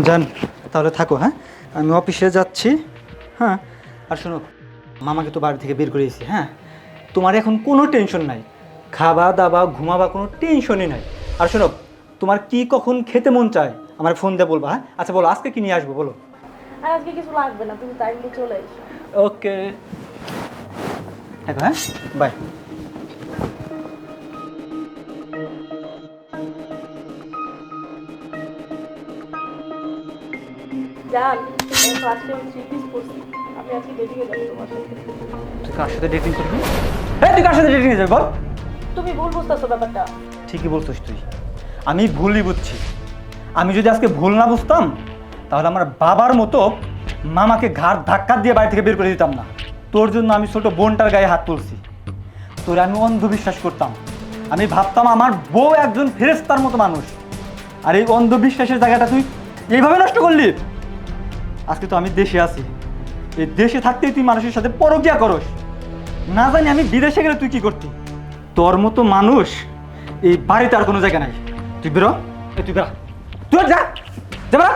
যান, তাহলে থাকো। হ্যাঁ, আমি অফিসে যাচ্ছি। হ্যাঁ, আর শোনো, মামাকে তো বাড়ি থেকে বের করে দিয়েছি। হ্যাঁ, তোমার এখন কোনো টেনশন নাই, খাওয়া দাওয়া ঘুমাবা কোনো টেনশনই নাই। আর শোনো, তোমার কি কখন খেতে মন চায় আমার ফোন দিয়ে বলবা। হ্যাঁ, আচ্ছা বলো আজকে কি নিয়ে আসবো বলো। আর আজকে কিছু লাগবে না, তুমি টাইমলি চলে এসো। ওকে, হ্যাঁ, বাই। জান, আজকে আমি 3 পিস পরছি, আমি আজকে ডেটিংয়ে যাবো তোমার সাথে। তুই কার সাথে ডেটিং করবি? হ্যাঁ, তুই কার সাথে ডেটিংয়ে যাবি বল? তুমি ভুল বুঝতেছো ব্যাপারটা। ঠিকই বলছিস তুই, আমি ভুলই বুঝছি। আমি যদি আজকে ভুল না বুঝতাম তাহলে আমার বাবার মতো মামাকে ঘাড় ধাক্কা দিয়ে বাড়ি থেকে বের করে দিতাম না। তোর জন্য আমি ছোট বোনটার গায়ে হাত তুলছি। তোরে আমি অন্ধবিশ্বাস করতাম, আমি ভাবতাম আমার বউ একজন ফেরেশতার মতো মানুষ। আর এই অন্ধবিশ্বাসের জায়গাটা তুই এইভাবে নষ্ট করলি। আজকে তো আমি দেশে আছি, এই দেশে থাকতেই তুই মানুষের সাথে পরকিয়া করস। না জানি আমি বিদেশে গেলে তুই কি করতি। তোর মতো মানুষ এই বাড়িতে আর কোনো জায়গা নাই। তুই বেরো, তুই বেরো, তুই যা, যা বেরো।